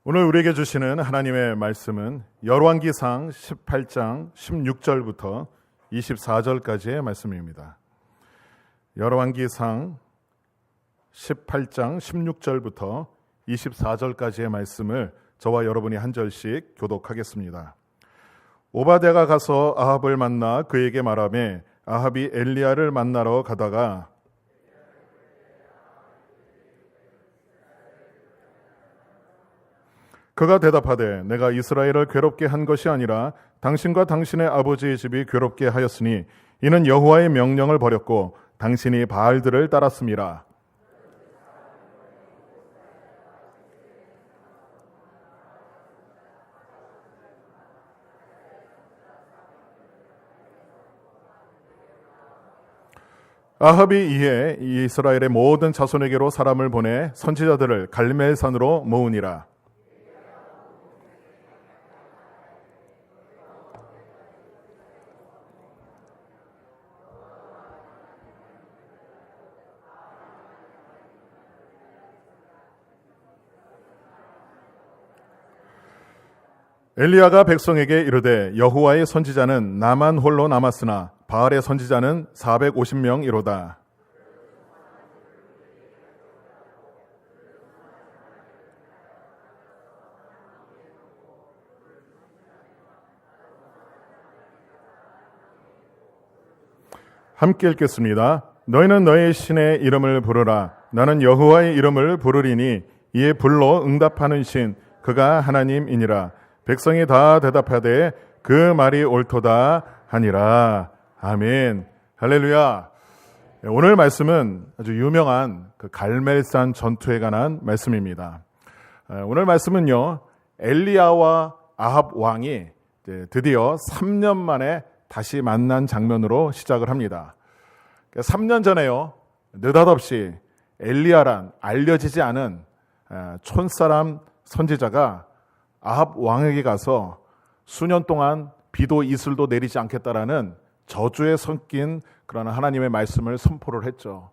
오늘 우리에게 주시는 하나님의 말씀은 열왕기상 18장 16절부터 24절까지의 말씀입니다. 열왕기상 18장 16절부터 24절까지의 말씀을 저와 여러분이 한 절씩 교독하겠습니다. 오바댜가 가서 아합을 만나 그에게 말하매 아합이 엘리야를 만나러 가다가 그가 대답하되 내가 이스라엘을 괴롭게 한 것이 아니라 당신과 당신의 아버지의 집이 괴롭게 하였으니 이는 여호와의 명령을 버렸고 당신이 바알들을 따랐음이라. 아합이 이에 이스라엘의 모든 자손에게로 사람을 보내 선지자들을 갈멜산으로 모으니라. 엘리야가 백성에게 이르되 여호와의 선지자는 나만 홀로 남았으나 바알의 선지자는 450명이로다. 함께 읽겠습니다. 너희는 너희 신의 이름을 부르라. 나는 여호와의 이름을 부르리니 이에 불로 응답하는 신 그가 하나님이니라. 백성이 다 대답하되 그 말이 옳도다 하니라. 아멘. 할렐루야. 오늘 말씀은 아주 유명한 그 갈멜산 전투에 관한 말씀입니다. 오늘 말씀은요, 엘리야와 아합 왕이 드디어 3년 만에 다시 만난 장면으로 시작을 합니다. 3년 전에요, 느닷없이 엘리야란 알려지지 않은 촌사람 선지자가 아합 왕에게 가서 수년 동안 비도 이슬도 내리지 않겠다라는 저주에 섞인 그런 하나님의 말씀을 선포를 했죠.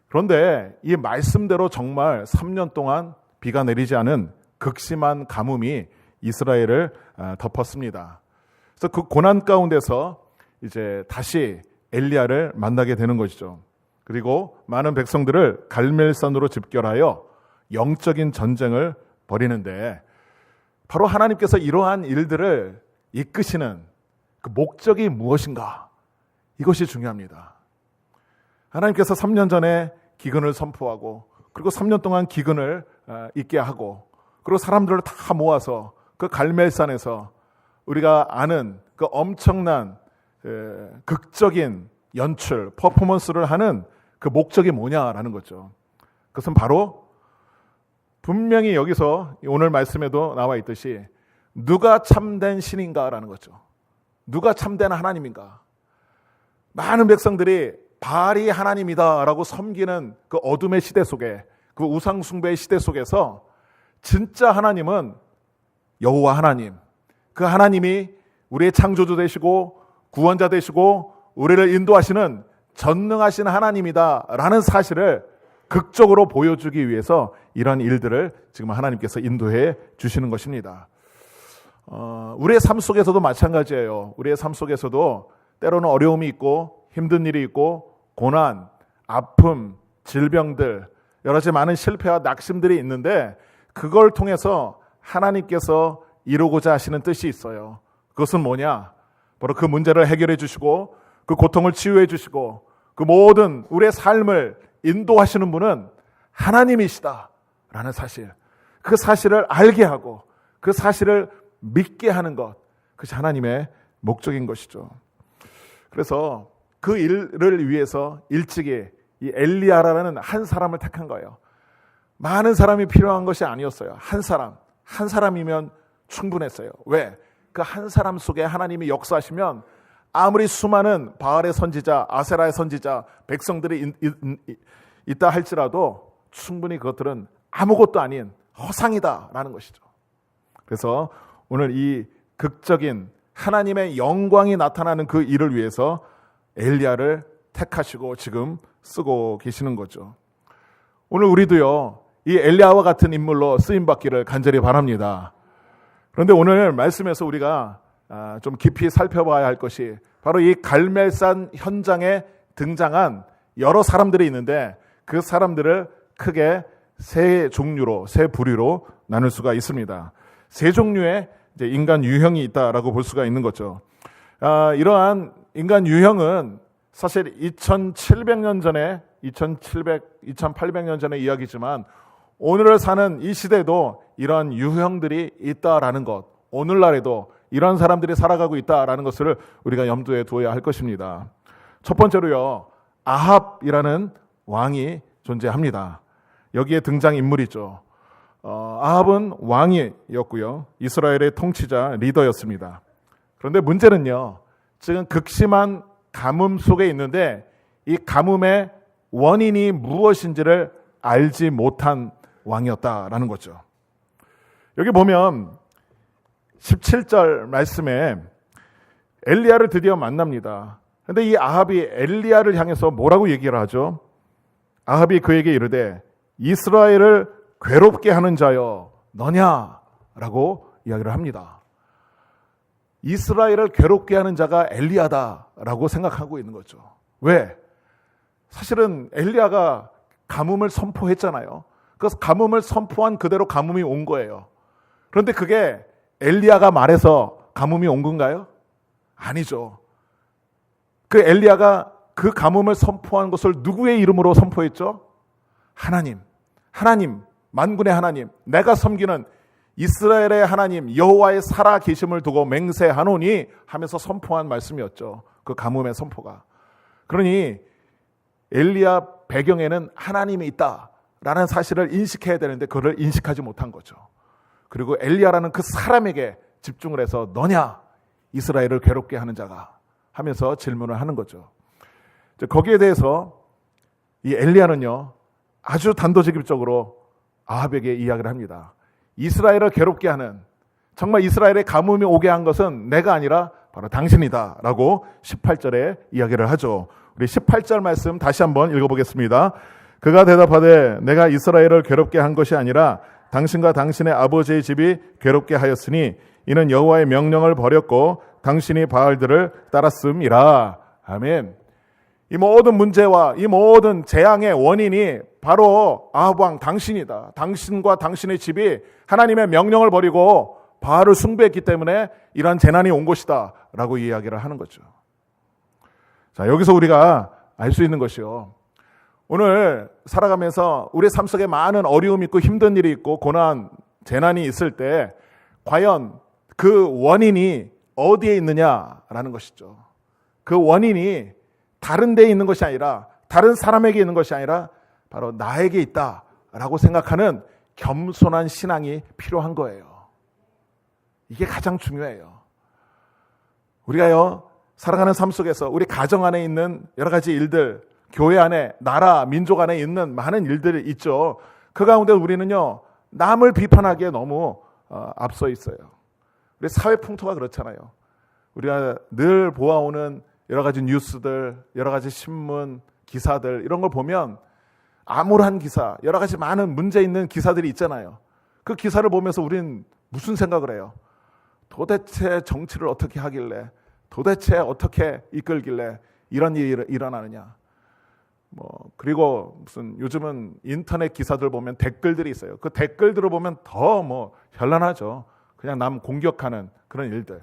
그런데 이 말씀대로 정말 3년 동안 비가 내리지 않은 극심한 가뭄이 이스라엘을 덮었습니다. 그래서 그 고난 가운데서 이제 다시 엘리야를 만나게 되는 것이죠. 그리고 많은 백성들을 갈멜산으로 집결하여 영적인 전쟁을 벌이는데 바로 하나님께서 이러한 일들을 이끄시는 그 목적이 무엇인가? 이것이 중요합니다. 하나님께서 3년 전에 기근을 선포하고 그리고 3년 동안 기근을 있게 하고 그리고 사람들을 다 모아서 그 갈멜산에서 우리가 아는 그 엄청난 극적인 연출, 퍼포먼스를 하는 그 목적이 뭐냐라는 거죠. 그것은 바로 분명히 여기서 오늘 말씀에도 나와 있듯이 누가 참된 신인가라는 거죠. 누가 참된 하나님인가. 많은 백성들이 바알이 하나님이다라고 섬기는 그 어둠의 시대 속에, 그 우상 숭배의 시대 속에서 진짜 하나님은 여호와 하나님, 그 하나님이 우리의 창조주 되시고 구원자 되시고 우리를 인도하시는 전능하신 하나님이다라는 사실을 극적으로 보여주기 위해서 이런 일들을 지금 하나님께서 인도해 주시는 것입니다. 우리의 삶 속에서도 마찬가지예요. 우리의 삶 속에서도 때로는 어려움이 있고 힘든 일이 있고 고난, 아픔, 질병들, 여러 가지 많은 실패와 낙심들이 있는데 그걸 통해서 하나님께서 이루고자 하시는 뜻이 있어요. 그것은 뭐냐? 바로 그 문제를 해결해 주시고 그 고통을 치유해 주시고 그 모든 우리의 삶을 인도하시는 분은 하나님이시다라는 사실, 그 사실을 알게 하고 그 사실을 믿게 하는 것, 그것이 하나님의 목적인 것이죠. 그래서 그 일을 위해서 일찍이 이 엘리야라는 한 사람을 택한 거예요. 많은 사람이 필요한 것이 아니었어요. 한 사람이면 충분했어요. 왜? 그 한 사람 속에 하나님이 역사하시면 아무리 수많은 바알의 선지자, 아세라의 선지자, 백성들이 있다 할지라도 충분히 그것들은 아무것도 아닌 허상이다라는 것이죠. 그래서 오늘 이 극적인 하나님의 영광이 나타나는 그 일을 위해서 엘리야를 택하시고 지금 쓰고 계시는 거죠. 오늘 우리도요, 이 엘리야와 같은 인물로 쓰임받기를 간절히 바랍니다. 그런데 오늘 말씀에서 우리가 좀 깊이 살펴봐야 할 것이 바로 이 갈멜산 현장에 등장한 여러 사람들이 있는데 그 사람들을 크게 세 종류로, 세 부류로 나눌 수가 있습니다. 세 종류의 이제 인간 유형이 있다라고 볼 수가 있는 거죠. 이러한 인간 유형은 사실 2700년 전에 2800년 전의 이야기지만 오늘을 사는 이 시대에도 이러한 유형들이 있다라는 것, 오늘날에도 이런 사람들이 살아가고 있다라는 것을 우리가 염두에 두어야 할 것입니다. 첫 번째로요, 아합이라는 왕이 존재합니다. 여기에 등장인물이죠. 아합은 왕이었고요, 이스라엘의 통치자 리더였습니다. 그런데 문제는요, 지금 극심한 가뭄 속에 있는데 이 가뭄의 원인이 무엇인지를 알지 못한 왕이었다라는 거죠. 여기 보면 17절 말씀에 엘리야를 드디어 만납니다. 그런데 이 아합이 엘리야를 향해서 뭐라고 얘기를 하죠? 아합이 그에게 이르되 이스라엘을 괴롭게 하는 자여 너냐라고 이야기를 합니다. 이스라엘을 괴롭게 하는 자가 엘리야다라고 생각하고 있는 거죠. 왜? 사실은 엘리야가 가뭄을 선포했잖아요. 그래서 가뭄을 선포한 그대로 가뭄이 온 거예요. 그런데 그게 엘리야가 말해서 가뭄이 온 건가요? 아니죠. 그 엘리야가 그 가뭄을 선포한 것을 누구의 이름으로 선포했죠? 하나님, 만군의 하나님, 내가 섬기는 이스라엘의 하나님 여호와의 살아 계심을 두고 맹세하노니 하면서 선포한 말씀이었죠. 그 가뭄의 선포가. 그러니 엘리야 배경에는 하나님이 있다라는 사실을 인식해야 되는데 그걸 인식하지 못한 거죠. 그리고 엘리야라는 그 사람에게 집중을 해서 너냐 이스라엘을 괴롭게 하는 자가 하면서 질문을 하는 거죠. 거기에 대해서 이 엘리야는요 아주 단도직입적으로 아합에게 이야기를 합니다. 이스라엘을 괴롭게 하는, 정말 이스라엘의 가뭄이 오게 한 것은 내가 아니라 바로 당신이다 라고 18절에 이야기를 하죠. 우리 18절 말씀 다시 한번 읽어보겠습니다. 그가 대답하되 내가 이스라엘을 괴롭게 한 것이 아니라 당신과 당신의 아버지의 집이 괴롭게 하였으니 이는 여호와의 명령을 버렸고 당신이 바알들을 따랐음이라. 아멘. 이 모든 문제와 이 모든 재앙의 원인이 바로 아합 왕 당신이다. 당신과 당신의 집이 하나님의 명령을 버리고 바알을 숭배했기 때문에 이러한 재난이 온 것이다 라고 이야기를 하는 거죠. 자, 여기서 우리가 알 수 있는 것이요, 오늘 살아가면서 우리 삶 속에 많은 어려움이 있고 힘든 일이 있고 고난, 재난이 있을 때 과연 그 원인이 어디에 있느냐라는 것이죠. 그 원인이 다른 데에 있는 것이 아니라, 다른 사람에게 있는 것이 아니라 바로 나에게 있다라고 생각하는 겸손한 신앙이 필요한 거예요. 이게 가장 중요해요. 우리가요 살아가는 삶 속에서 우리 가정 안에 있는 여러 가지 일들, 교회 안에, 나라, 민족 안에 있는 많은 일들이 있죠. 그 가운데 우리는요 남을 비판하기에 너무 앞서 있어요. 우리 사회 풍토가 그렇잖아요. 우리가 늘 보아오는 여러 가지 뉴스들, 여러 가지 신문, 기사들 이런 걸 보면 암울한 기사, 여러 가지 많은 문제 있는 기사들이 있잖아요. 그 기사를 보면서 우리는 무슨 생각을 해요? 도대체 정치를 어떻게 하길래, 도대체 어떻게 이끌길래 이런 일이 일어나느냐. 그리고 무슨 요즘은 인터넷 기사들 보면 댓글들이 있어요. 그 댓글들을 보면 더 현란하죠. 그냥 남 공격하는 그런 일들.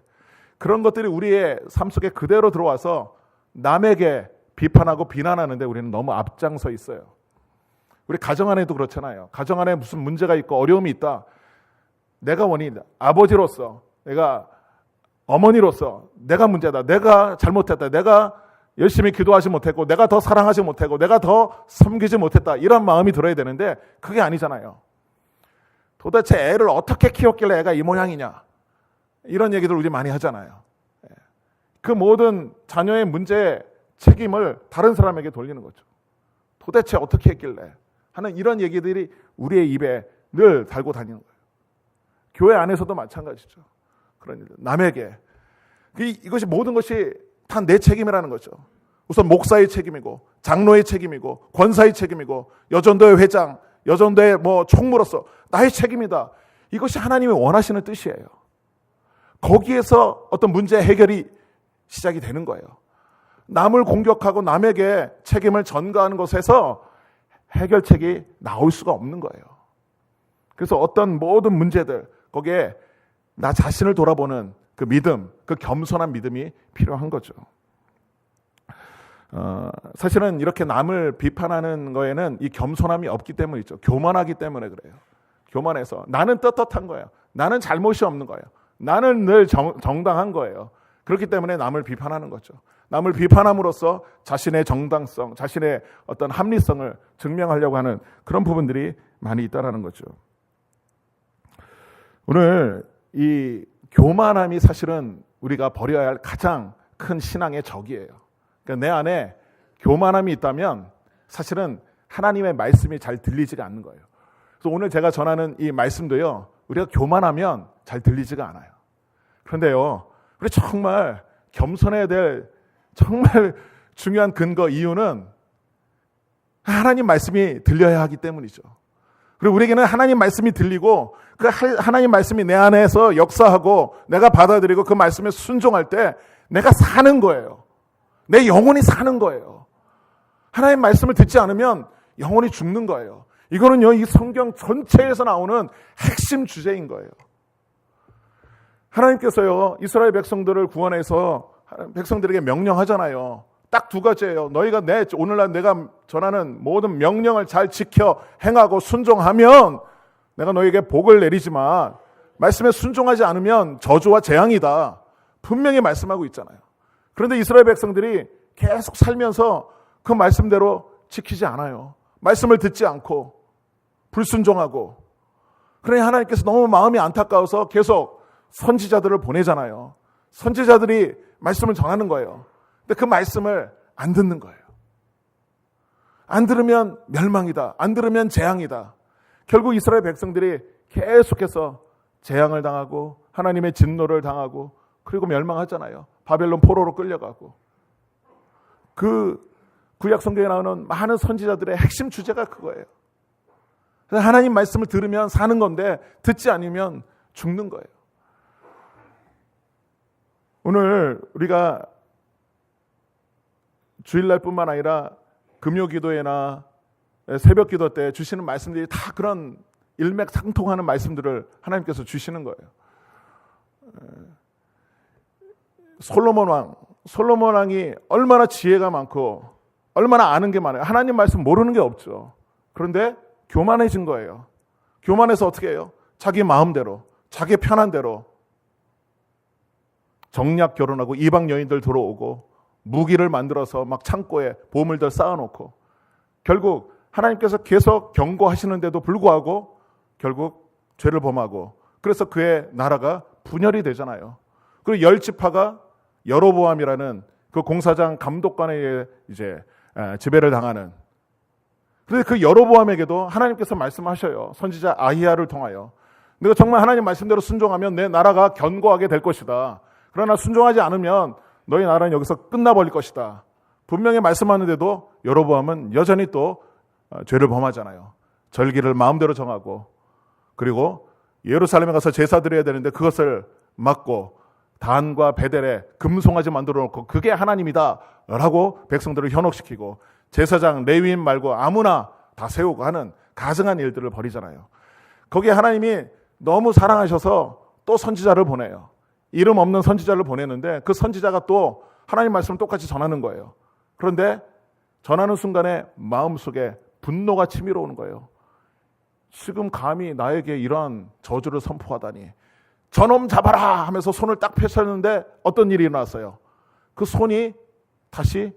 그런 것들이 우리의 삶 속에 그대로 들어와서 남에게 비판하고 비난하는데 우리는 너무 앞장서 있어요. 우리 가정 안에도 그렇잖아요. 가정 안에 무슨 문제가 있고 어려움이 있다. 내가 원인이다. 아버지로서, 내가 어머니로서 내가 문제다. 내가 잘못했다. 내가 열심히 기도하지 못했고, 내가 더 사랑하지 못했고, 내가 더 섬기지 못했다. 이런 마음이 들어야 되는데 그게 아니잖아요. 도대체 애를 어떻게 키웠길래 애가 이 모양이냐. 이런 얘기들 우리 많이 하잖아요. 그 모든 자녀의 문제의 책임을 다른 사람에게 돌리는 거죠. 도대체 어떻게 했길래 하는 이런 얘기들이 우리의 입에 늘 달고 다니는 거예요. 교회 안에서도 마찬가지죠. 그런 일들. 남에게. 이것이 모든 것이 다 내 책임이라는 거죠. 우선 목사의 책임이고, 장로의 책임이고, 권사의 책임이고, 여전도회 회장, 여전도에 총무로서 나의 책임이다. 이것이 하나님이 원하시는 뜻이에요. 거기에서 어떤 문제 해결이 시작이 되는 거예요. 남을 공격하고 남에게 책임을 전가하는 것에서 해결책이 나올 수가 없는 거예요. 그래서 어떤 모든 문제들, 거기에 나 자신을 돌아보는 그 믿음, 그 겸손한 믿음이 필요한 거죠. 사실은 이렇게 남을 비판하는 거에는 이 겸손함이 없기 때문이죠. 교만하기 때문에 그래요. 교만해서 나는 떳떳한 거예요. 나는 잘못이 없는 거예요. 나는 늘 정당한 거예요. 그렇기 때문에 남을 비판하는 거죠. 남을 비판함으로써 자신의 정당성, 자신의 어떤 합리성을 증명하려고 하는 그런 부분들이 많이 있다라는 거죠. 오늘 이 교만함이 사실은 우리가 버려야 할 가장 큰 신앙의 적이에요. 그러니까 내 안에 교만함이 있다면 사실은 하나님의 말씀이 잘 들리지가 않는 거예요. 그래서 오늘 제가 전하는 이 말씀도요, 우리가 교만하면 잘 들리지가 않아요. 그런데요, 우리 정말 겸손해야 될 정말 중요한 근거, 이유는 하나님 말씀이 들려야 하기 때문이죠. 그리고 우리에게는 하나님 말씀이 들리고 그 하나님 말씀이 내 안에서 역사하고 내가 받아들이고 그 말씀에 순종할 때 내가 사는 거예요. 내 영혼이 사는 거예요. 하나님 말씀을 듣지 않으면 영혼이 죽는 거예요. 이거는요, 이 성경 전체에서 나오는 핵심 주제인 거예요. 하나님께서요, 이스라엘 백성들을 구원해서 백성들에게 명령하잖아요. 딱 두 가지예요. 너희가 오늘날 내가 전하는 모든 명령을 잘 지켜 행하고 순종하면 내가 너희에게 복을 내리지만 말씀에 순종하지 않으면 저주와 재앙이다. 분명히 말씀하고 있잖아요. 그런데 이스라엘 백성들이 계속 살면서 그 말씀대로 지키지 않아요. 말씀을 듣지 않고 불순종하고. 그러니 하나님께서 너무 마음이 안타까워서 계속 선지자들을 보내잖아요. 선지자들이 말씀을 전하는 거예요. 근데 그 말씀을 안 듣는 거예요. 안 들으면 멸망이다. 안 들으면 재앙이다. 결국 이스라엘 백성들이 계속해서 재앙을 당하고 하나님의 진노를 당하고 그리고 멸망하잖아요. 바벨론 포로로 끌려가고. 그 구약 성경에 나오는 많은 선지자들의 핵심 주제가 그거예요. 그래서 하나님 말씀을 들으면 사는 건데 듣지 않으면 죽는 거예요. 오늘 우리가 주일날뿐만 아니라 금요기도회나 새벽기도 때 주시는 말씀들이 다 그런 일맥상통하는 말씀들을 하나님께서 주시는 거예요. 솔로몬 왕이 얼마나 지혜가 많고 얼마나 아는 게 많아요. 하나님 말씀 모르는 게 없죠. 그런데 교만해진 거예요. 교만해서 어떻게 해요? 자기 마음대로, 자기 편한 대로 정략 결혼하고 이방 여인들 들어오고 무기를 만들어서 막 창고에 보물들 쌓아놓고 결국 하나님께서 계속 경고하시는데도 불구하고 결국 죄를 범하고 그래서 그의 나라가 분열이 되잖아요. 그리고 10지파가 여로보암이라는 그 공사장 감독관에 의해 이제 지배를 당하는. 그런데 그 여로보암에게도 하나님께서 말씀하셔요. 선지자 아히야를 통하여. 내가 정말 하나님 말씀대로 순종하면 내 나라가 견고하게 될 것이다. 그러나 순종하지 않으면 너희 나라는 여기서 끝나버릴 것이다. 분명히 말씀하는데도 여로보암은 여전히 또 죄를 범하잖아요. 절기를 마음대로 정하고 그리고 예루살렘에 가서 제사 드려야 되는데 그것을 막고 단과 베델에 금송아지 만들어 놓고 그게 하나님이다 라고 백성들을 현혹시키고 제사장 레위인 말고 아무나 다 세우고 하는 가증한 일들을 벌이잖아요. 거기에 하나님이 너무 사랑하셔서 또 선지자를 보내요. 이름 없는 선지자를 보내는데 그 선지자가 또 하나님 말씀을 똑같이 전하는 거예요. 그런데 전하는 순간에 마음속에 분노가 치밀어 오는 거예요. 지금 감히 나에게 이러한 저주를 선포하다니. 저놈 잡아라 하면서 손을 딱 펴셨는데 어떤 일이 일어났어요? 그 손이 다시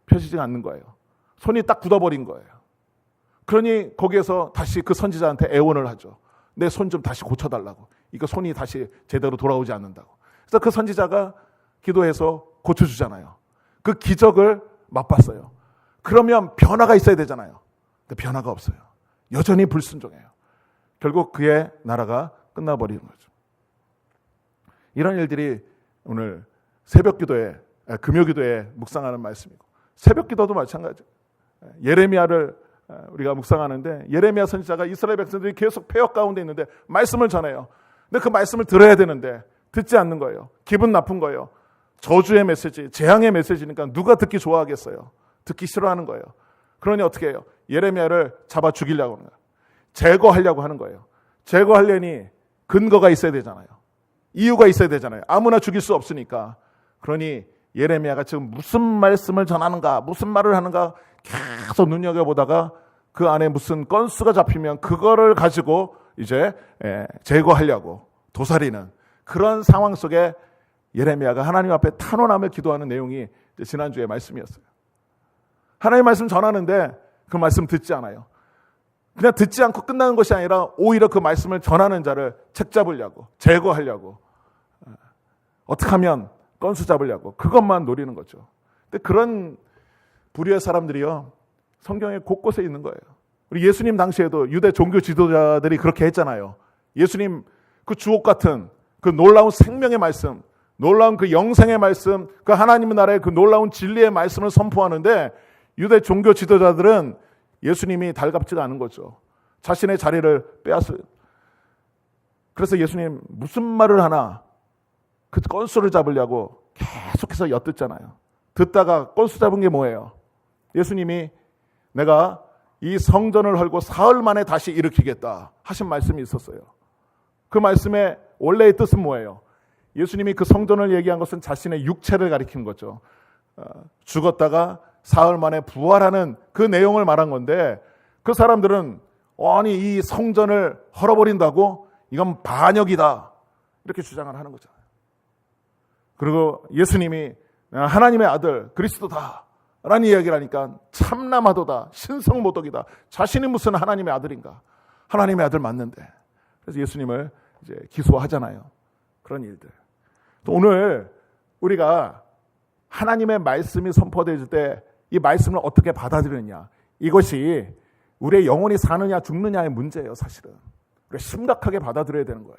펴지지 않는 거예요. 손이 딱 굳어버린 거예요. 그러니 거기에서 다시 그 선지자한테 애원을 하죠. 내 손 좀 다시 고쳐달라고. 이거 손이 다시 제대로 돌아오지 않는다고. 그래서 그 선지자가 기도해서 고쳐주잖아요. 그 기적을 맛봤어요. 그러면 변화가 있어야 되잖아요. 근데 변화가 없어요. 여전히 불순종해요. 결국 그의 나라가 끝나버리는 거죠. 이런 일들이 오늘 새벽기도에 금요기도에 묵상하는 말씀이고 새벽기도도 마찬가지. 예레미야를 우리가 묵상하는데 예레미야 선지자가 이스라엘 백성들이 계속 폐역 가운데 있는데 말씀을 전해요. 근데 그 말씀을 들어야 되는데 듣지 않는 거예요. 기분 나쁜 거예요. 저주의 메시지, 재앙의 메시지니까 누가 듣기 좋아하겠어요. 듣기 싫어하는 거예요. 그러니 어떻게 해요? 예레미야를 잡아 죽이려고 하는 거예요. 제거하려고 하는 거예요. 제거하려니 근거가 있어야 되잖아요. 이유가 있어야 되잖아요. 아무나 죽일 수 없으니까. 그러니 예레미야가 지금 무슨 말씀을 전하는가, 무슨 말을 하는가 계속 눈여겨보다가 그 안에 무슨 건수가 잡히면 그거를 가지고 이제 제거하려고 도사리는 그런 상황 속에 예레미야가 하나님 앞에 탄원하며 기도하는 내용이 지난주에 말씀이었어요. 하나님의 말씀 전하는데 그 말씀 듣지 않아요. 그냥 듣지 않고 끝나는 것이 아니라 오히려 그 말씀을 전하는 자를 책잡으려고, 제거하려고, 어떻게 하면 건수 잡으려고 그것만 노리는 거죠. 근데 그런 불의의 사람들이요, 성경에 곳곳에 있는 거예요. 우리 예수님 당시에도 유대 종교 지도자들이 그렇게 했잖아요. 예수님 그 주옥 같은 그 놀라운 생명의 말씀, 놀라운 그 영생의 말씀, 그 하나님의 나라의 그 놀라운 진리의 말씀을 선포하는데 유대 종교 지도자들은 예수님이 달갑지가 않은 거죠. 자신의 자리를 빼앗어요. 그래서 예수님 무슨 말을 하나 그 건수를 잡으려고 계속해서 엿듣잖아요. 듣다가 건수 잡은 게 뭐예요? 예수님이 내가 이 성전을 헐고 사흘 만에 다시 일으키겠다 하신 말씀이 있었어요. 그 말씀의 원래의 뜻은 뭐예요? 예수님이 그 성전을 얘기한 것은 자신의 육체를 가리키는 거죠. 죽었다가 사흘 만에 부활하는 그 내용을 말한 건데 그 사람들은 아니 이 성전을 헐어버린다고? 이건 반역이다 이렇게 주장을 하는 거잖아요. 그리고 예수님이 하나님의 아들 그리스도다 라는 이야기를 하니까 참남하도다, 신성모독이다, 자신이 무슨 하나님의 아들인가, 하나님의 아들 맞는데. 그래서 예수님을 이제 기소하잖아요. 그런 일들. 또 오늘 우리가 하나님의 말씀이 선포될 때 이 말씀을 어떻게 받아들이느냐, 이것이 우리의 영혼이 사느냐 죽느냐의 문제예요. 사실은 우리가 심각하게 받아들여야 되는 거예요.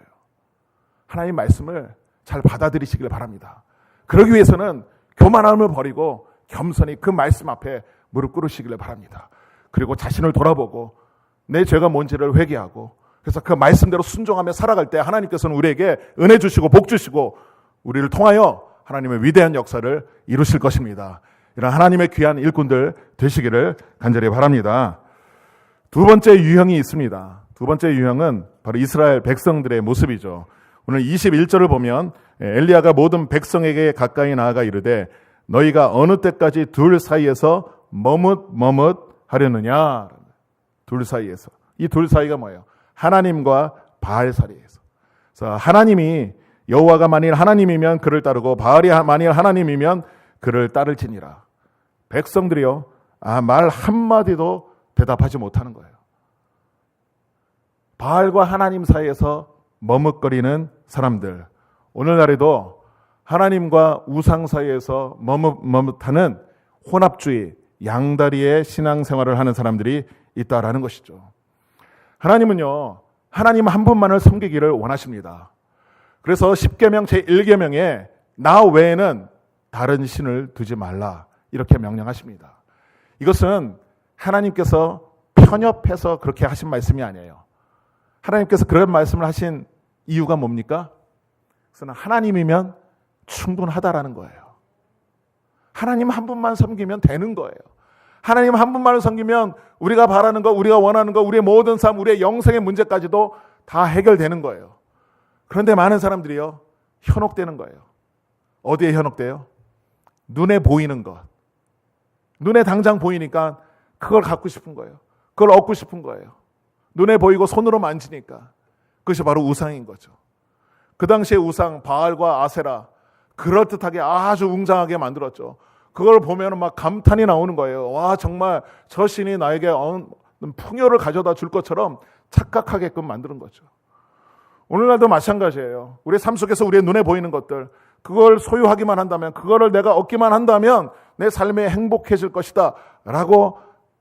하나님의 말씀을 잘 받아들이시길 바랍니다. 그러기 위해서는 교만함을 버리고 겸손히 그 말씀 앞에 무릎 꿇으시길 바랍니다. 그리고 자신을 돌아보고 내 죄가 뭔지를 회개하고, 그래서 그 말씀대로 순종하며 살아갈 때 하나님께서는 우리에게 은혜 주시고 복 주시고 우리를 통하여 하나님의 위대한 역사를 이루실 것입니다. 이런 하나님의 귀한 일꾼들 되시기를 간절히 바랍니다. 두 번째 유형이 있습니다. 두 번째 유형은 바로 이스라엘 백성들의 모습이죠. 오늘 21절을 보면 엘리야가 모든 백성에게 가까이 나아가 이르되 너희가 어느 때까지 둘 사이에서 머뭇하려느냐. 둘 사이에서. 이 둘 사이가 뭐예요? 하나님과 바알 사이에서. 그래서 하나님이, 여호와가 만일 하나님이면 그를 따르고 바알이 만일 하나님이면 그를 따를지니라. 백성들이요, 말 한마디도 대답하지 못하는 거예요. 바알과 하나님 사이에서 머뭇거리는 사람들. 오늘날에도 하나님과 우상 사이에서 머뭇하는 혼합주의, 양다리의 신앙생활을 하는 사람들이 있다라는 것이죠. 하나님은요, 하나님 한 분만을 섬기기를 원하십니다. 그래서 10계명 제1계명에 나 외에는 다른 신을 두지 말라 이렇게 명령하십니다. 이것은 하나님께서 편협해서 그렇게 하신 말씀이 아니에요. 하나님께서 그런 말씀을 하신 이유가 뭡니까? 그래서 하나님이면 충분하다라는 거예요. 하나님 한 분만 섬기면 되는 거예요. 하나님 한 분만을 섬기면 우리가 바라는 거, 우리가 원하는 거, 우리의 모든 삶, 우리의 영생의 문제까지도 다 해결되는 거예요. 그런데 많은 사람들이요, 현혹되는 거예요. 어디에 현혹돼요? 눈에 보이는 것. 눈에 당장 보이니까 그걸 갖고 싶은 거예요. 그걸 얻고 싶은 거예요. 눈에 보이고 손으로 만지니까. 그것이 바로 우상인 거죠. 그 당시에 우상, 바알과 아세라, 그럴듯하게 아주 웅장하게 만들었죠. 그걸 보면 막 감탄이 나오는 거예요. 와, 정말 저 신이 나에게 풍요를 가져다 줄 것처럼 착각하게끔 만드는 거죠. 오늘날도 마찬가지예요. 우리 삶 속에서 우리의 눈에 보이는 것들, 그걸 소유하기만 한다면, 그거를 내가 얻기만 한다면 내 삶이 행복해질 것이다 라고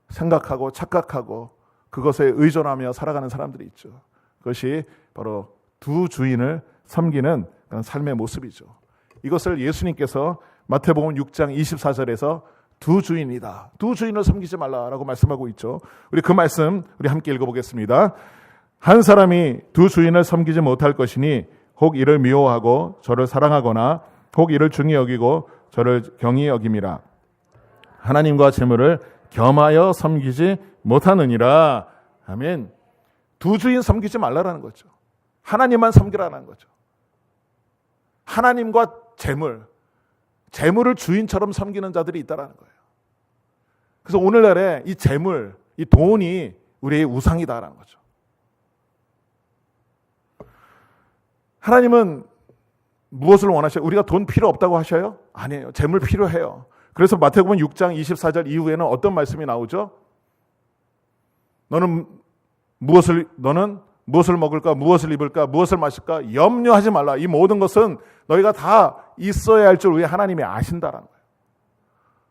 생각하고 착각하고 그것에 의존하며 살아가는 사람들이 있죠. 그것이 바로 두 주인을 섬기는 그런 삶의 모습이죠. 이것을 예수님께서 마태복음 6장 24절에서 두 주인이다. 두 주인을 섬기지 말라라고 말씀하고 있죠. 우리 그 말씀 우리 함께 읽어보겠습니다. 한 사람이 두 주인을 섬기지 못할 것이니 혹 이를 미워하고 저를 사랑하거나 혹 이를 중히 여기고 저를 경히 여김이라. 하나님과 재물을 겸하여 섬기지 못하느니라. 아멘. 두 주인 섬기지 말라라는 거죠. 하나님만 섬기라는 거죠. 하나님과 재물을 주인처럼 섬기는 자들이 있다라는 거예요. 그래서 오늘날에 이 재물, 이 돈이 우리의 우상이다라는 거죠. 하나님은 무엇을 원하셔요? 우리가 돈 필요 없다고 하셔요? 아니에요. 재물 필요해요. 그래서 마태복음 6장 24절 이후에는 어떤 말씀이 나오죠? 너는 무엇을 먹을까? 무엇을 입을까? 무엇을 마실까? 염려하지 말라. 이 모든 것은 너희가 다 있어야 할 줄 우리 하나님이 아신다라는 거예요.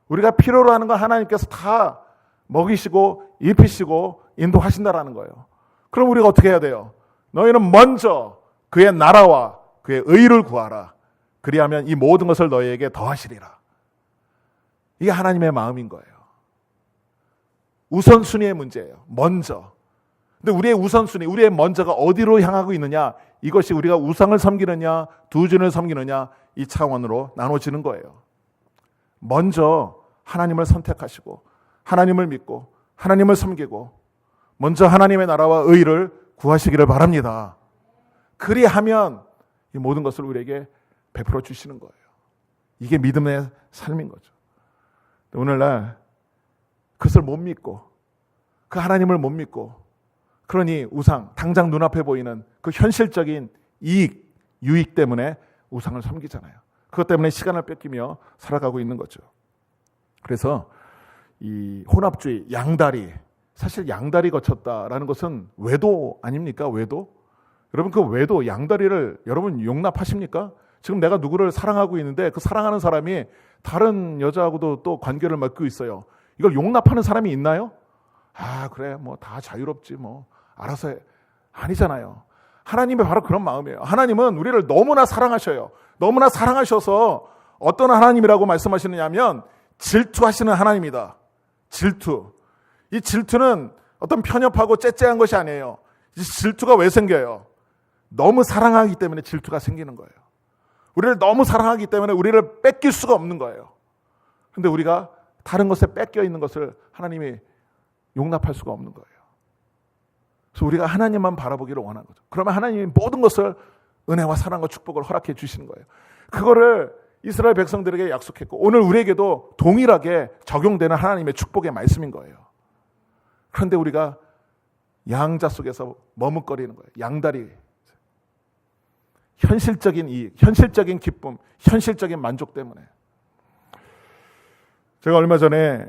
우리가 필요로 하는 건 하나님께서 다 먹이시고 입히시고 인도하신다라는 거예요. 그럼 우리가 어떻게 해야 돼요? 너희는 먼저 그의 나라와 그의 의를 구하라. 그리하면 이 모든 것을 너희에게 더하시리라. 이게 하나님의 마음인 거예요. 우선순위의 문제예요. 먼저. 근데 우리의 우선순위, 우리의 먼저가 어디로 향하고 있느냐? 이것이 우리가 우상을 섬기느냐, 두 주인을 섬기느냐, 이 차원으로 나눠지는 거예요. 먼저 하나님을 선택하시고 하나님을 믿고 하나님을 섬기고 먼저 하나님의 나라와 의를 구하시기를 바랍니다. 그리하면 이 모든 것을 우리에게 베풀어 주시는 거예요. 이게 믿음의 삶인 거죠. 오늘날 그것을 못 믿고 그 하나님을 못 믿고 그러니 우상, 당장 눈앞에 보이는 그 현실적인 이익, 유익 때문에 우상을 섬기잖아요. 그것 때문에 시간을 뺏기며 살아가고 있는 거죠. 그래서 이 혼합주의, 양다리, 사실 양다리 거쳤다라는 것은 외도 아닙니까? 외도? 여러분 그 외도, 양다리를 여러분 용납하십니까? 지금 내가 누구를 사랑하고 있는데 그 사랑하는 사람이 다른 여자하고도 또 관계를 맺고 있어요. 이걸 용납하는 사람이 있나요? 아 그래 뭐 다 자유롭지 뭐 알아서 해. 아니잖아요. 하나님의 바로 그런 마음이에요. 하나님은 우리를 너무나 사랑하셔요. 너무나 사랑하셔서 어떤 하나님이라고 말씀하시느냐면 질투하시는 하나님이다. 질투. 이 질투는 어떤 편협하고 째째한 것이 아니에요. 이 질투가 왜 생겨요? 너무 사랑하기 때문에 질투가 생기는 거예요. 우리를 너무 사랑하기 때문에 우리를 뺏길 수가 없는 거예요. 그런데 우리가 다른 것에 뺏겨 있는 것을 하나님이 용납할 수가 없는 거예요. 그래서 우리가 하나님만 바라보기를 원하는 거죠. 그러면 하나님이 모든 것을 은혜와 사랑과 축복을 허락해 주시는 거예요. 그거를 이스라엘 백성들에게 약속했고 오늘 우리에게도 동일하게 적용되는 하나님의 축복의 말씀인 거예요. 그런데 우리가 양자 속에서 머뭇거리는 거예요. 양다리. 현실적인 이익, 현실적인 기쁨, 현실적인 만족 때문에. 제가 얼마 전에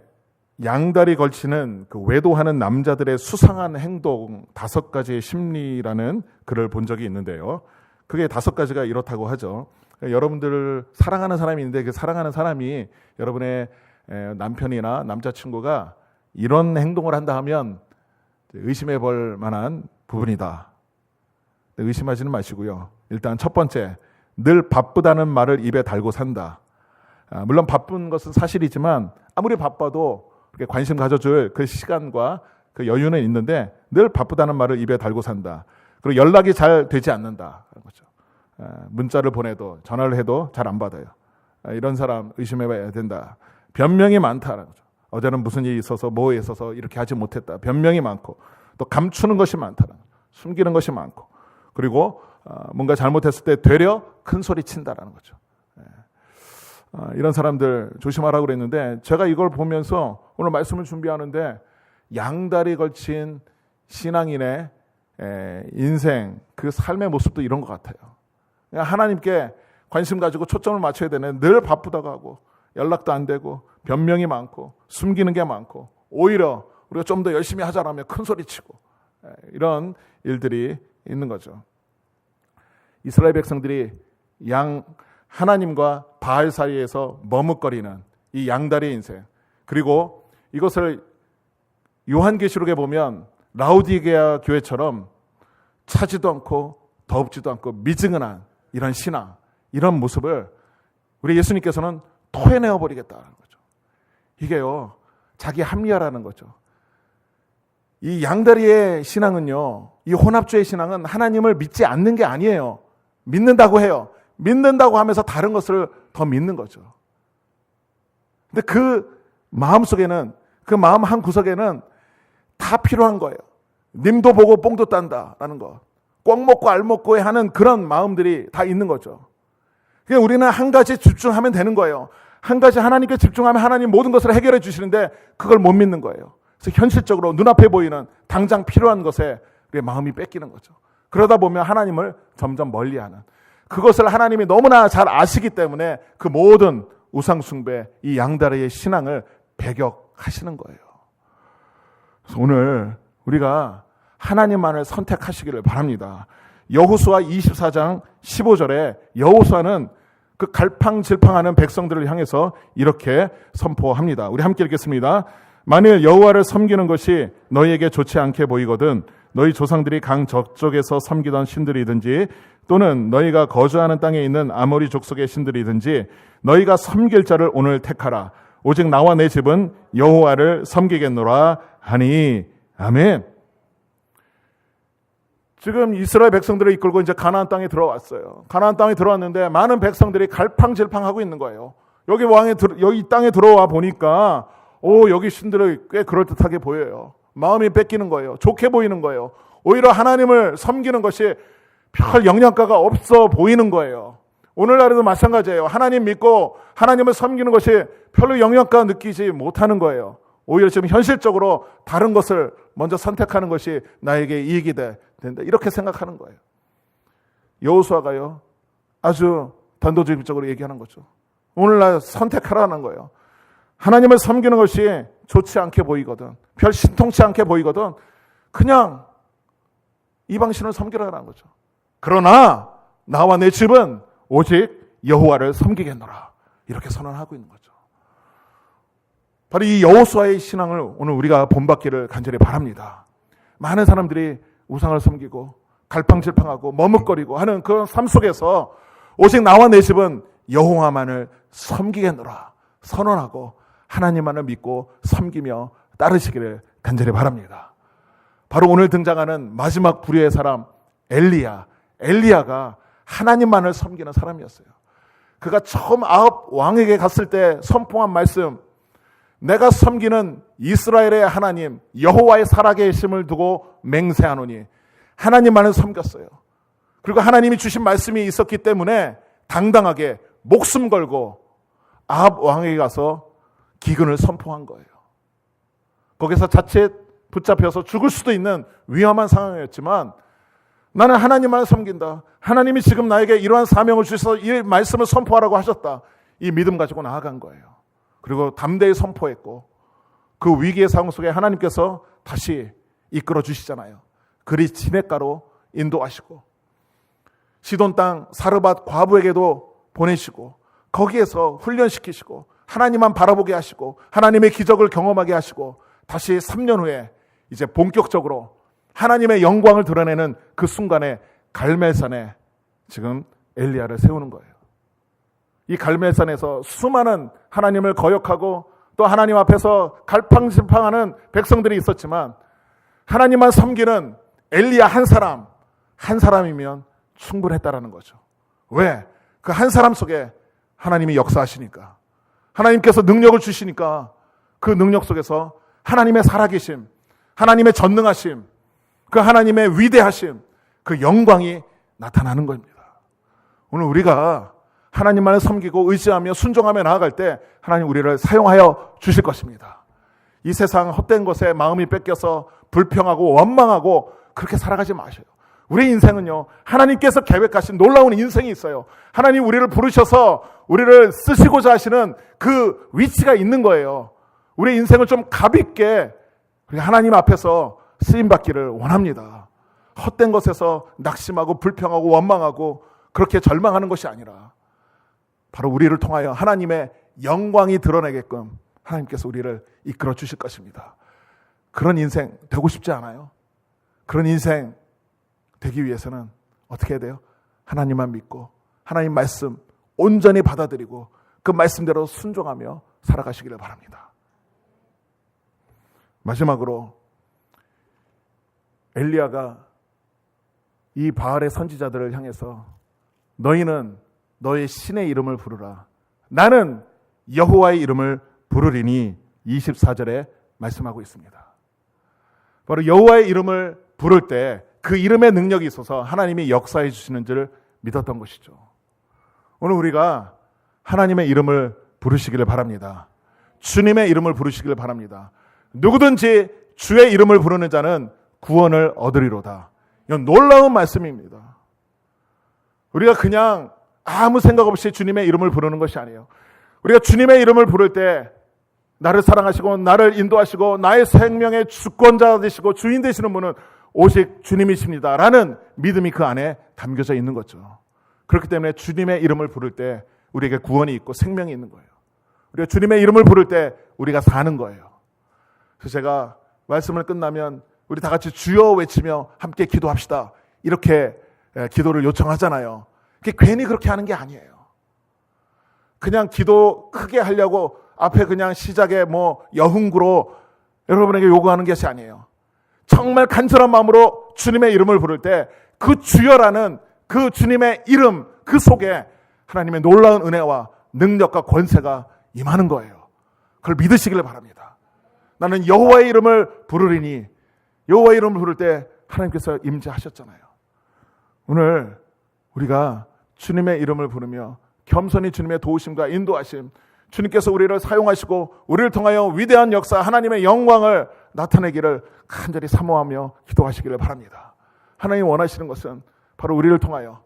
양다리 걸치는 그 외도하는 남자들의 수상한 행동 5가지의 심리라는 글을 본 적이 있는데요. 그게 5가지가 이렇다고 하죠. 여러분들 사랑하는 사람이 있는데 그 사랑하는 사람이 여러분의 남편이나 남자친구가 이런 행동을 한다 하면 의심해 볼 만한 부분이다. 의심하지는 마시고요. 일단 첫 번째, 늘 바쁘다는 말을 입에 달고 산다. 물론 바쁜 것은 사실이지만 아무리 바빠도 관심 가져줄 그 시간과 그 여유는 있는데 늘 바쁘다는 말을 입에 달고 산다. 그리고 연락이 잘 되지 않는다. 거죠. 문자를 보내도 전화를 해도 잘 안 받아요. 이런 사람 의심해봐야 된다. 변명이 많다라는 거죠. 어제는 무슨 일이 있어서 뭐에 있어서 이렇게 하지 못했다. 변명이 많고 또 감추는 것이 많다라는 거죠. 숨기는 것이 많고 그리고 뭔가 잘못했을 때 되려 큰 소리 친다라는 거죠. 이런 사람들 조심하라고 그랬는데 제가 이걸 보면서 오늘 말씀을 준비하는데 양다리 걸친 신앙인의 인생 그 삶의 모습도 이런 것 같아요. 하나님께 관심 가지고 초점을 맞춰야 되는 늘 바쁘다고 하고 연락도 안 되고 변명이 많고 숨기는 게 많고 오히려 우리가 좀 더 열심히 하자라며 큰 소리 치고 이런 일들이 있는 거죠. 이스라엘 백성들이 하나님과 바알 사이에서 머뭇거리는 이 양다리 인생 그리고 이것을 요한계시록에 보면 라우디게아 교회처럼 차지도 않고 덥지도 않고 미지근한 이런 신앙 이런 모습을 우리 예수님께서는 토해내어 버리겠다는 거죠. 이게요, 자기 합리화라는 거죠. 이 양다리의 신앙은요, 이 혼합주의 신앙은 하나님을 믿지 않는 게 아니에요. 믿는다고 해요. 믿는다고 하면서 다른 것을 더 믿는 거죠. 근데 그 마음 속에는, 그 마음 한 구석에는 다 필요한 거예요. 님도 보고 뽕도 딴다라는 거. 꽉 먹고 알 먹고 하는 그런 마음들이 다 있는 거죠. 그냥 우리는 한 가지 집중하면 되는 거예요. 한 가지 하나님께 집중하면 하나님 모든 것을 해결해 주시는데 그걸 못 믿는 거예요. 그래서 현실적으로 눈앞에 보이는 당장 필요한 것에 우리의 마음이 뺏기는 거죠. 그러다 보면 하나님을 점점 멀리하는, 그것을 하나님이 너무나 잘 아시기 때문에 그 모든 우상숭배, 이 양다리의 신앙을 배격하시는 거예요. 그래서 오늘 우리가 하나님만을 선택하시기를 바랍니다. 여호수아 24장 15절에 여호수아는 그 갈팡질팡하는 백성들을 향해서 이렇게 선포합니다. 우리 함께 읽겠습니다. 만일 여호와를 섬기는 것이 너희에게 좋지 않게 보이거든 너희 조상들이 강 저쪽에서 섬기던 신들이든지 또는 너희가 거주하는 땅에 있는 아모리 족속의 신들이든지 너희가 섬길 자를 오늘 택하라. 오직 나와 내 집은 여호와를 섬기겠노라 하니. 아멘. 지금 이스라엘 백성들을 이끌고 이제 가나안 땅에 들어왔어요. 가나안 땅에 들어왔는데 많은 백성들이 갈팡질팡하고 있는 거예요. 여기 여기 땅에 들어와 보니까 여기 신들이 꽤 그럴듯하게 보여요. 마음이 뺏기는 거예요. 좋게 보이는 거예요. 오히려 하나님을 섬기는 것이 별 영향가가 없어 보이는 거예요. 오늘날에도 마찬가지예요. 하나님 믿고 하나님을 섬기는 것이 별로 영향가 느끼지 못하는 거예요. 오히려 지금 현실적으로 다른 것을 먼저 선택하는 것이 나에게 이익이 된다. 이렇게 생각하는 거예요. 여호수아가요, 아주 단도직입적으로 얘기하는 거죠. 오늘날 선택하라는 거예요. 하나님을 섬기는 것이 좋지 않게 보이거든, 별 신통치 않게 보이거든 그냥 이방신을 섬기라는 거죠. 그러나 나와 내 집은 오직 여호와를 섬기겠노라. 이렇게 선언하고 있는 거죠. 바로 이 여호수아의 신앙을 오늘 우리가 본받기를 간절히 바랍니다. 많은 사람들이 우상을 섬기고 갈팡질팡하고 머뭇거리고 하는 그런 삶 속에서 오직 나와 내 집은 여호와만을 섬기겠노라 선언하고 하나님만을 믿고 섬기며 따르시기를 간절히 바랍니다. 바로 오늘 등장하는 마지막 불의의 사람 엘리야가 하나님만을 섬기는 사람이었어요. 그가 처음 아합 왕에게 갔을 때 선포한 말씀, 내가 섬기는 이스라엘의 하나님 여호와의 살아계심을 두고 맹세하노니, 하나님만을 섬겼어요. 그리고 하나님이 주신 말씀이 있었기 때문에 당당하게 목숨 걸고 아합 왕에게 가서 기근을 선포한 거예요. 거기서 자칫 붙잡혀서 죽을 수도 있는 위험한 상황이었지만 나는 하나님만을 섬긴다. 하나님이 지금 나에게 이러한 사명을 주셔서 이 말씀을 선포하라고 하셨다. 이 믿음 가지고 나아간 거예요. 그리고 담대히 선포했고 그 위기의 상황 속에 하나님께서 다시 이끌어 주시잖아요. 그리 시냇가로 인도하시고 시돈 땅 사르밧 과부에게도 보내시고 거기에서 훈련시키시고 하나님만 바라보게 하시고 하나님의 기적을 경험하게 하시고 다시 3년 후에 이제 본격적으로 하나님의 영광을 드러내는 그 순간에 갈멜산에 지금 엘리야를 세우는 거예요. 이 갈멜산에서 수많은 하나님을 거역하고 또 하나님 앞에서 갈팡질팡하는 백성들이 있었지만 하나님만 섬기는 엘리야 한 사람이면 충분했다라는 거죠. 왜? 그 한 사람 속에 하나님이 역사하시니까, 하나님께서 능력을 주시니까 그 능력 속에서 하나님의 살아계심, 하나님의 전능하심, 그 하나님의 위대하심, 그 영광이 나타나는 겁니다. 오늘 우리가 하나님만을 섬기고 의지하며 순종하며 나아갈 때 하나님 우리를 사용하여 주실 것입니다. 이 세상 헛된 것에 마음이 뺏겨서 불평하고 원망하고 그렇게 살아가지 마셔요. 우리 인생은요, 하나님께서 계획하신 놀라운 인생이 있어요. 하나님 우리를 부르셔서 우리를 쓰시고자 하시는 그 위치가 있는 거예요. 우리 인생을 좀 가볍게 하나님 앞에서 쓰임받기를 원합니다. 헛된 것에서 낙심하고 불평하고 원망하고 그렇게 절망하는 것이 아니라 바로 우리를 통하여 하나님의 영광이 드러내게끔 하나님께서 우리를 이끌어 주실 것입니다. 그런 인생 되고 싶지 않아요? 그런 인생 되기 위해서는 어떻게 해야 돼요? 하나님만 믿고 하나님 말씀 온전히 받아들이고 그 말씀대로 순종하며 살아가시기를 바랍니다. 마지막으로 엘리야가 이 바알의 선지자들을 향해서 너희는 너의 신의 이름을 부르라. 나는 여호와의 이름을 부르리니 24절에 말씀하고 있습니다. 바로 여호와의 이름을 부를 때 그 이름의 능력이 있어서 하나님이 역사해 주시는 줄 믿었던 것이죠. 오늘 우리가 하나님의 이름을 부르시기를 바랍니다. 주님의 이름을 부르시기를 바랍니다. 누구든지 주의 이름을 부르는 자는 구원을 얻으리로다. 이건 놀라운 말씀입니다. 우리가 그냥 아무 생각 없이 주님의 이름을 부르는 것이 아니에요. 우리가 주님의 이름을 부를 때 나를 사랑하시고 나를 인도하시고 나의 생명의 주권자 되시고 주인 되시는 분은 오직 주님이십니다 라는 믿음이 그 안에 담겨져 있는 거죠. 그렇기 때문에 주님의 이름을 부를 때 우리에게 구원이 있고 생명이 있는 거예요. 우리가 주님의 이름을 부를 때 우리가 사는 거예요. 그래서 제가 말씀을 끝나면 우리 다 같이 주여 외치며 함께 기도합시다 이렇게 기도를 요청하잖아요. 그게 괜히 그렇게 하는 게 아니에요. 그냥 기도 크게 하려고 앞에 그냥 시작에 여흥구로 여러분에게 요구하는 것이 아니에요. 정말 간절한 마음으로 주님의 이름을 부를 때 그 주여라는 그 주님의 이름 그 속에 하나님의 놀라운 은혜와 능력과 권세가 임하는 거예요. 그걸 믿으시기를 바랍니다. 나는 여호와의 이름을 부르리니 여호와의 이름을 부를 때 하나님께서 임재하셨잖아요. 오늘 우리가 주님의 이름을 부르며 겸손히 주님의 도우심과 인도하심, 주님께서 우리를 사용하시고 우리를 통하여 위대한 역사 하나님의 영광을 나타내기를 간절히 사모하며 기도하시기를 바랍니다. 하나님 원하시는 것은 바로 우리를 통하여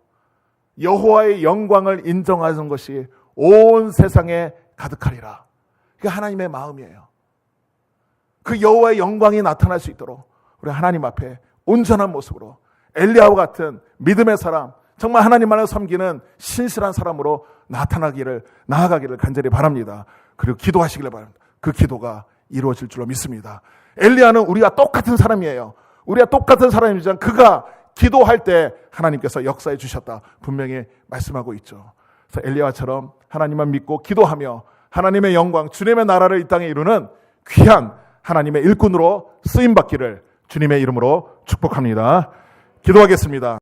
여호와의 영광을 인정하는 것이 온 세상에 가득하리라. 그게 하나님의 마음이에요. 그 여호와의 영광이 나타날 수 있도록 우리 하나님 앞에 온전한 모습으로 엘리야와 같은 믿음의 사람, 정말 하나님만을 섬기는 신실한 사람으로 나아가기를 간절히 바랍니다. 그리고 기도하시기를 바랍니다. 그 기도가 이루어질 줄로 믿습니다. 엘리야는 우리가 똑같은 사람이에요. 우리가 똑같은 사람이지만 그가 기도할 때 하나님께서 역사해 주셨다 분명히 말씀하고 있죠. 그래서 엘리야처럼 하나님만 믿고 기도하며 하나님의 영광, 주님의 나라를 이 땅에 이루는 귀한 하나님의 일꾼으로 쓰임받기를 주님의 이름으로 축복합니다. 기도하겠습니다.